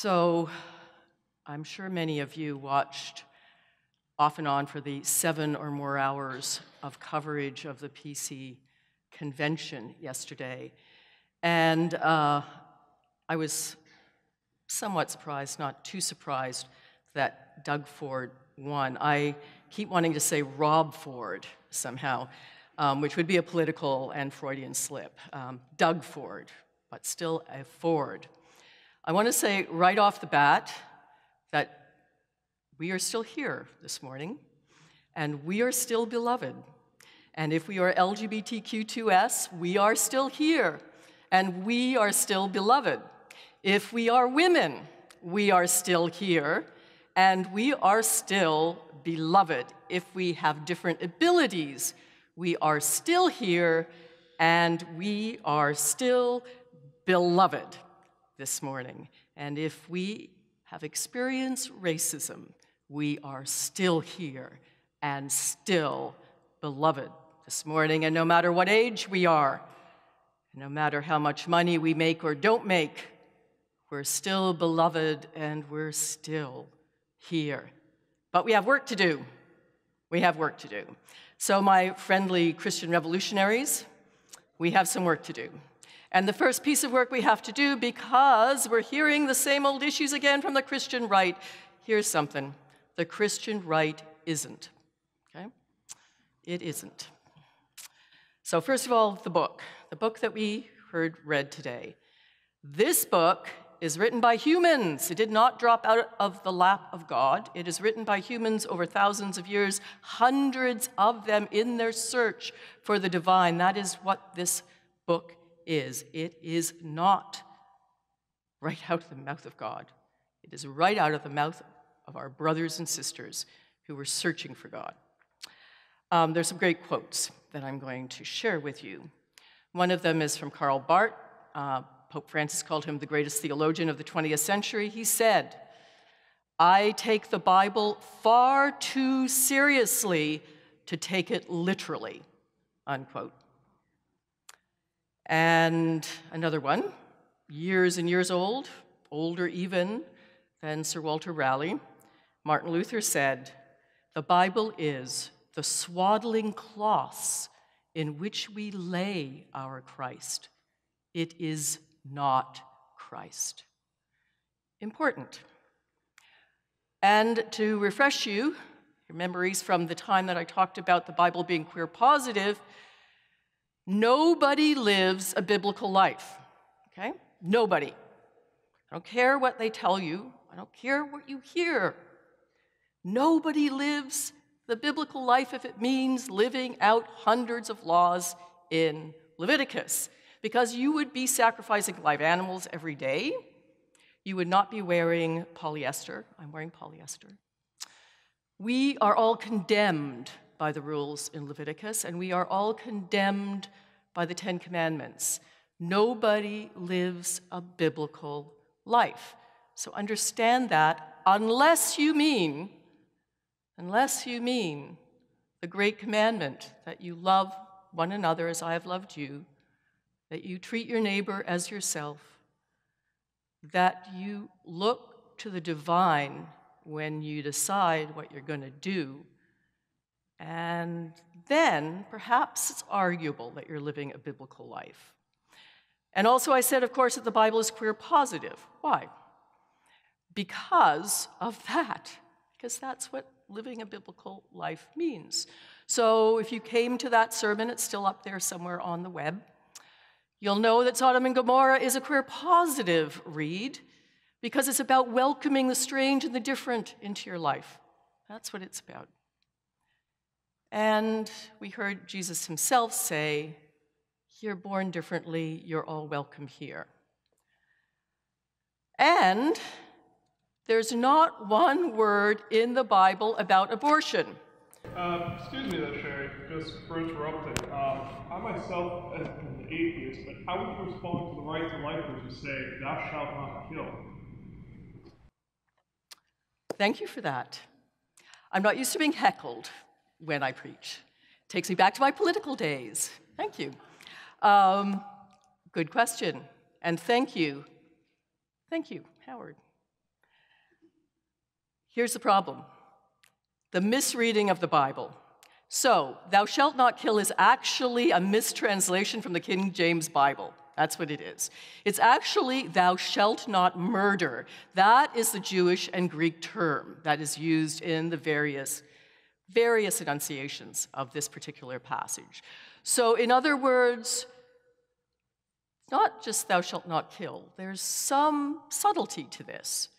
So I'm sure many of you watched off and on for the 7 or more hours of coverage of the PC convention yesterday. And I was somewhat surprised, not too surprised, that Doug Ford won. I keep wanting to say Rob Ford somehow, which would be a political and Freudian slip. Doug Ford, but still a Ford. I want to say right off the bat that we are still here this morning, and we are still beloved. And if we are LGBTQ2S, we are still here, and we are still beloved. If we are women, we are still here, and we are still beloved. If we have different abilities, we are still here, and we are still beloved this morning. And if we have experienced racism, we are still here and still beloved this morning. And no matter what age we are, no matter how much money we make or don't make, we're still beloved and we're still here. But we have work to do. We have work to do. So my friendly Christian revolutionaries, we have some work to do. And the first piece of work we have to do, because we're hearing the same old issues again from the Christian right, here's something. The Christian right isn't, okay? It isn't. So first of all, the book that we heard read today. This book is written by humans. It did not drop out of the lap of God. It is written by humans over thousands of years, hundreds of them in their search for the divine. That is what this book is. It is not right out of the mouth of God. It is right out of the mouth of our brothers and sisters who were searching for God. There's some great quotes that I'm going to share with you. One of them is from Karl Barth. Pope Francis called him the greatest theologian of the 20th century. He said, "I take the Bible far too seriously to take it literally," unquote. And another one, years and years old, older even than Sir Walter Raleigh, Martin Luther said, "The Bible is the swaddling cloths in which we lay our Christ. It is not Christ." Important. And to refresh you, your memories from the time that I talked about the Bible being queer positive, nobody lives a biblical life, okay? Nobody. I don't care what they tell you. I don't care what you hear. Nobody lives the biblical life if it means living out hundreds of laws in Leviticus, because you would be sacrificing live animals every day. You would not be wearing polyester. I'm wearing polyester. We are all condemned by the rules in Leviticus, and we are all condemned by the 10 Commandments. Nobody lives a biblical life. So understand that unless you mean the great commandment that you love one another as I have loved you, that you treat your neighbor as yourself, that you look to the divine when you decide what you're going to do, and then perhaps it's arguable that you're living a biblical life. And also I said, of course, that the Bible is queer positive. Why? Because of that. Because that's what living a biblical life means. So if you came to that sermon, it's still up there somewhere on the web, you'll know that Sodom and Gomorrah is a queer positive read because it's about welcoming the strange and the different into your life. That's what it's about. And we heard Jesus himself say, "You're born differently, you're all welcome here." And there's not one word in the Bible about abortion. Excuse me there, Sherry, just for interrupting. I myself am an atheist, but how would you respond to the right to life which you say, "Thou shalt not kill"? Thank you for that. I'm not used to being heckled when I preach. It takes me back to my political days. Thank you. Good question, and thank you. Thank you, Howard. Here's the problem: the misreading of the Bible. So, thou shalt not kill is actually a mistranslation from the King James Bible. That's what it is. It's actually, thou shalt not murder. That is the Jewish and Greek term that is used in the various enunciations of this particular passage. So, in other words, not just thou shalt not kill. There's some subtlety to this.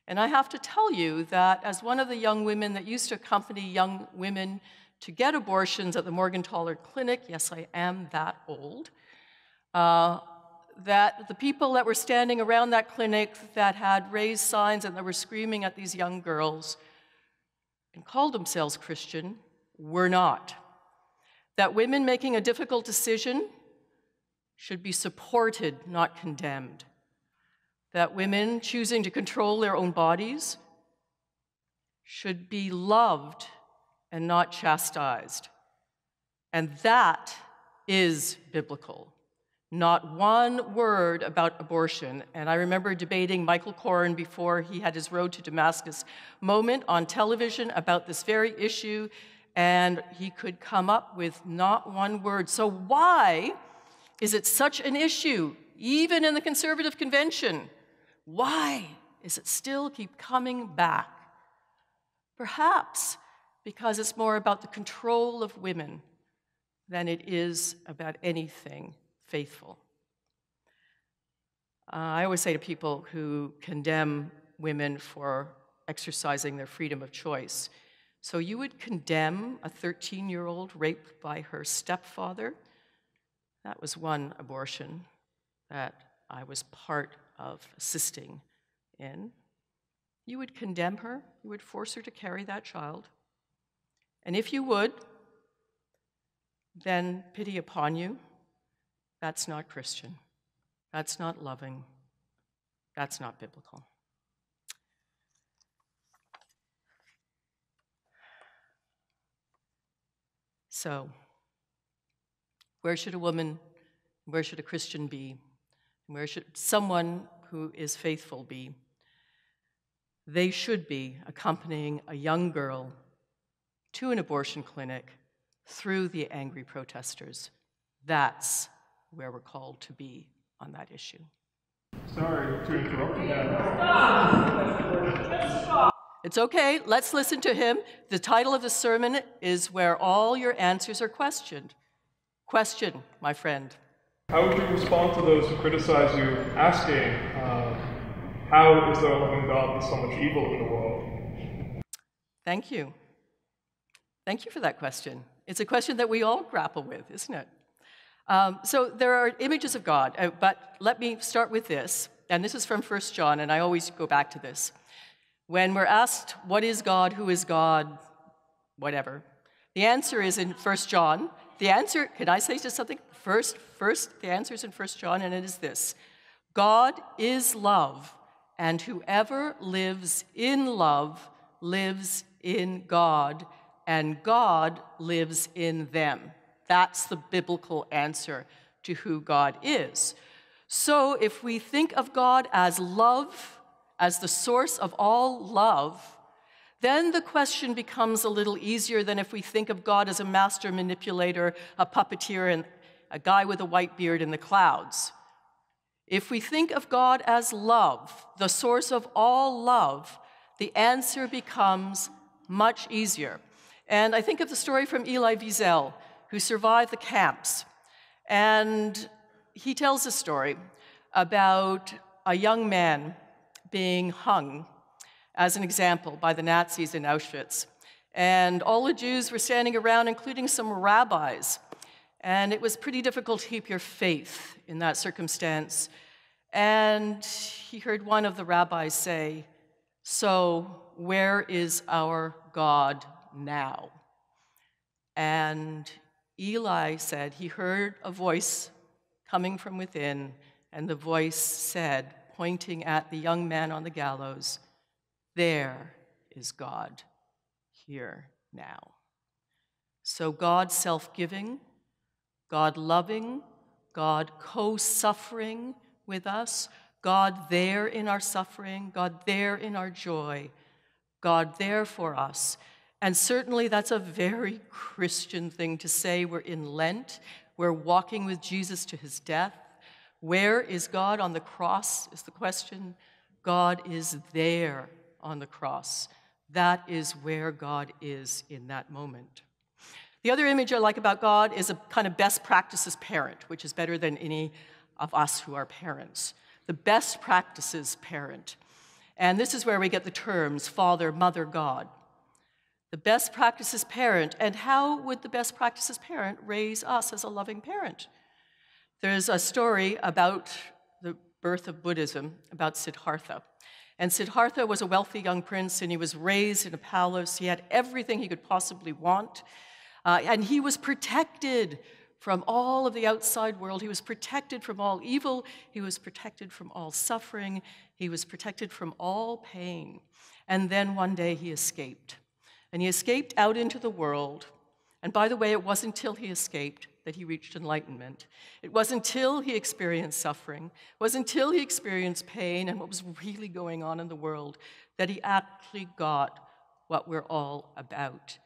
And I have to tell you that as one of the young women that used to accompany young women to get abortions at the Morgentaler Clinic, yes, I am that old, that the people that were standing around that clinic that had raised signs and that were screaming at these young girls and called themselves Christian were not. That women making a difficult decision should be supported, not condemned. That women choosing to control their own bodies should be loved and not chastised. And that is biblical. Not one word about abortion. And I remember debating Michael Corrin before he had his Road to Damascus moment on television about this very issue, and he could come up with not one word. So why is it such an issue, even in the conservative convention? Why is it still keep coming back? Perhaps because it's more about the control of women than it is about anything faithful. I always say to people who condemn women for exercising their freedom of choice, so you would condemn a 13-year-old raped by her stepfather? That was one abortion that I was part of assisting in. You would condemn her, you would force her to carry that child. And if you would, then pity upon you. That's not Christian. That's not loving. That's not biblical. So, where should a woman, where should a Christian be? Where should someone who is faithful be? They should be accompanying a young girl to an abortion clinic through the angry protesters. That's where we're called to be on that issue. Sorry to interrupt again. It's okay, let's listen to him. The title of the sermon is Where All Your Answers Are Questioned. Question, my friend. How would you respond to those who criticize you, asking, how is there a loving God with so much evil in the world? Thank you. Thank you for that question. It's a question that we all grapple with, isn't it? So there are images of God, but let me start with this. And this is from 1 John, and I always go back to this. When we're asked, what is God, who is God, whatever, the answer is in 1 John. The answer, can I say just something? First, the answer is in 1 John, and it is this. God is love, and whoever lives in love lives in God, and God lives in them. That's the biblical answer to who God is. So if we think of God as love, as the source of all love, then the question becomes a little easier than if we think of God as a master manipulator, a puppeteer, and a guy with a white beard in the clouds. If we think of God as love, the source of all love, the answer becomes much easier. And I think of the story from Elie Wiesel, who survived the camps. And he tells a story about a young man being hung as an example by the Nazis in Auschwitz. And all the Jews were standing around, including some rabbis. And it was pretty difficult to keep your faith in that circumstance. And he heard one of the rabbis say, "So where is our God now?" And Eli said he heard a voice coming from within, and the voice said, pointing at the young man on the gallows, "There is God, here now." So God self-giving, God loving, God co-suffering with us, God there in our suffering, God there in our joy, God there for us. And certainly that's a very Christian thing to say. We're in Lent. We're walking with Jesus to his death. Where is God on the cross is the question. God is there on the cross. That is where God is in that moment. The other image I like about God is a kind of best practices parent, which is better than any of us who are parents. The best practices parent. And this is where we get the terms Father, Mother, God. The best practices parent. And how would the best practices parent raise us as a loving parent? There's a story about the birth of Buddhism, about Siddhartha. And Siddhartha was a wealthy young prince, and he was raised in a palace. He had everything he could possibly want. And he was protected from all of the outside world. He was protected from all evil. He was protected from all suffering. He was protected from all pain. And then one day he escaped. And he escaped out into the world. And by the way, it wasn't until he escaped that he reached enlightenment. It wasn't until he experienced suffering, it wasn't until he experienced pain and what was really going on in the world that he actually got what we're all about.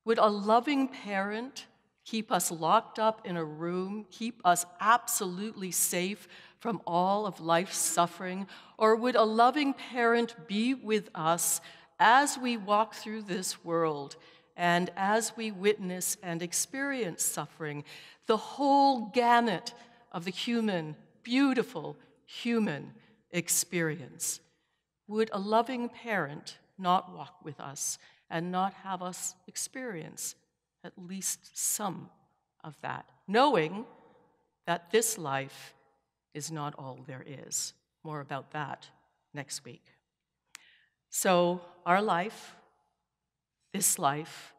Would a loving parent keep us locked up in a room, keep us absolutely safe from all of life's suffering? Or would a loving parent be with us as we walk through this world and as we witness and experience suffering, the whole gamut of the human, beautiful human experience? Would a loving parent not walk with us and not have us experience at least some of that, knowing that this life is not all there is? More about that next week. So our life, this life,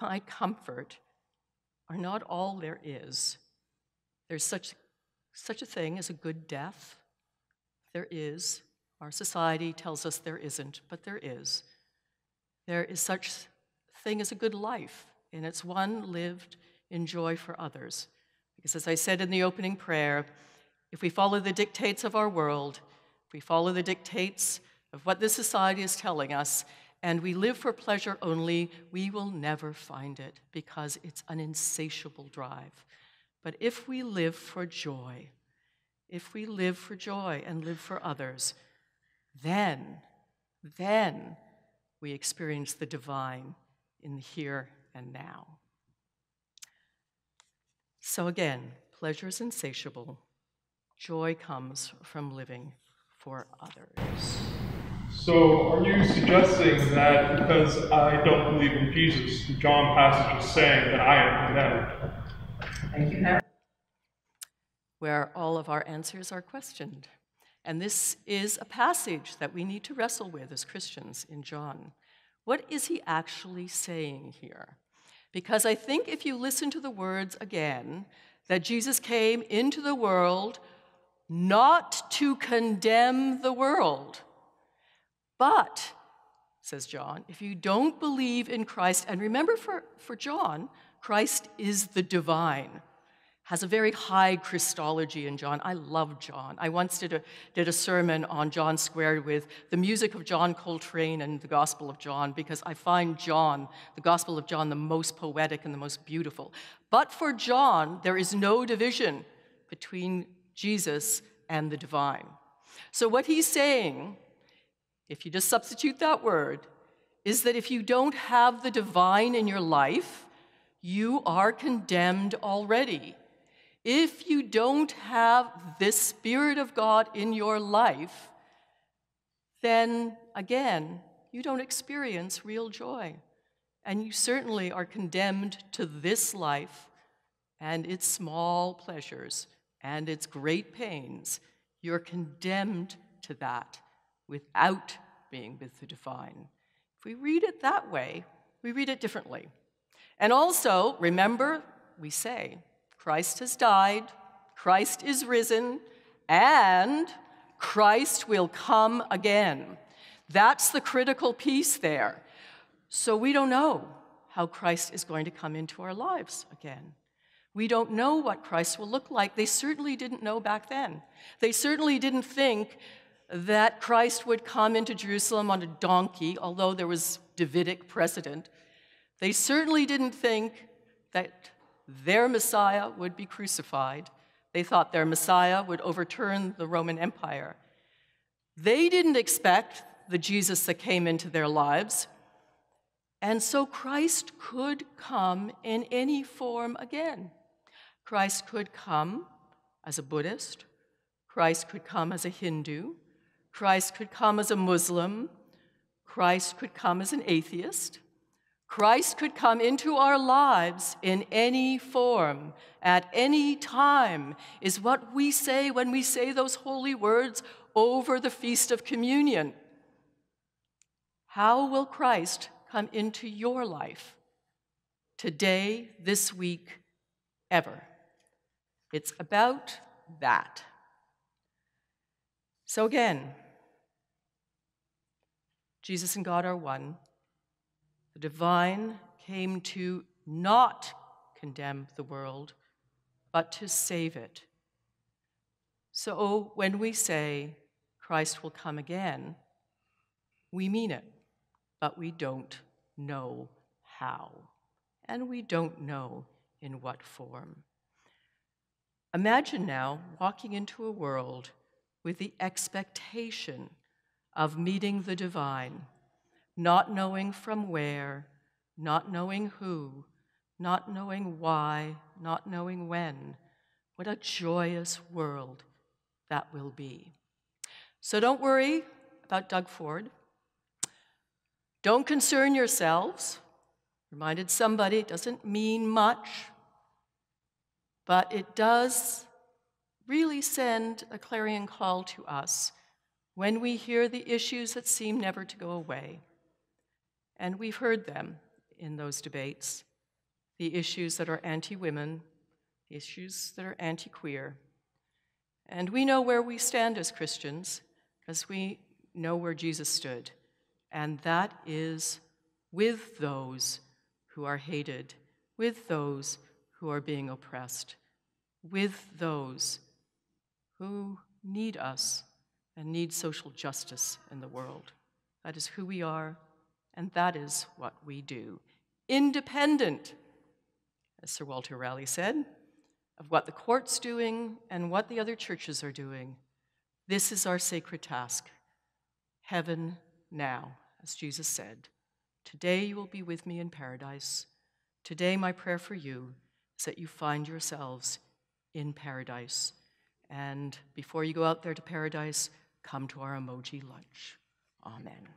my comfort, are not all there is. There's such a thing as a good death. There is. Our society tells us there isn't, but there is. There is such thing as a good life, and it's one lived in joy for others. Because as I said in the opening prayer, if we follow the dictates of our world, if we follow the dictates of what this society is telling us, and we live for pleasure only, we will never find it because it's an insatiable drive. But if we live for joy, if we live for joy and live for others, then we experience the divine in the here and now. So again, pleasure is insatiable. Joy comes from living for others. So are you suggesting that because I don't believe in Jesus, the John passage is saying that I am condemned? Thank you, Harry. Where all of our answers are questioned. And this is a passage that we need to wrestle with as Christians in John. What is he actually saying here? Because I think if you listen to the words again, that Jesus came into the world not to condemn the world, but, says John, if you don't believe in Christ, and remember for John, Christ is the divine, has a very high Christology in John. I love John. I once did a sermon on John squared with the music of John Coltrane and the Gospel of John, because I find John, the Gospel of John, the most poetic and the most beautiful. But for John, there is no division between Jesus and the divine. So what he's saying, if you just substitute that word, is that if you don't have the divine in your life, you are condemned already. If you don't have this Spirit of God in your life, then again, you don't experience real joy. And you certainly are condemned to this life and its small pleasures and its great pains. You're condemned to that without being with the divine. If we read it that way, we read it differently. And also, remember, we say, Christ has died, Christ is risen, and Christ will come again. That's the critical piece there. So we don't know how Christ is going to come into our lives again. We don't know what Christ will look like. They certainly didn't know back then. They certainly didn't think that Christ would come into Jerusalem on a donkey, although there was Davidic precedent. They certainly didn't think that their Messiah would be crucified. They thought their Messiah would overturn the Roman Empire. They didn't expect the Jesus that came into their lives. And so Christ could come in any form again. Christ could come as a Buddhist. Christ could come as a Hindu. Christ could come as a Muslim. Christ could come as an atheist. Christ could come into our lives in any form, at any time, is what we say when we say those holy words over the Feast of Communion. How will Christ come into your life today, this week, ever? It's about that. So again, Jesus and God are one. The divine came to not condemn the world, but to save it. So when we say Christ will come again, we mean it, but we don't know how, and we don't know in what form. Imagine now walking into a world with the expectation of meeting the divine, not knowing from where, not knowing who, not knowing why, not knowing when. What a joyous world that will be. So don't worry about Doug Ford. Don't concern yourselves. Reminded somebody, it doesn't mean much, but it does really send a clarion call to us when we hear the issues that seem never to go away. And we've heard them in those debates, the issues that are anti-women, the issues that are anti-queer. And we know where we stand as Christians, because we know where Jesus stood, and that is with those who are hated, with those who are being oppressed, with those who need us and need social justice in the world. That is who we are, and that is what we do. Independent, as Sir Walter Raleigh said, of what the court's doing and what the other churches are doing. This is our sacred task. Heaven now, as Jesus said. Today you will be with me in paradise. Today my prayer for you is that you find yourselves in paradise. And before you go out there to paradise, come to our emoji lunch. Amen.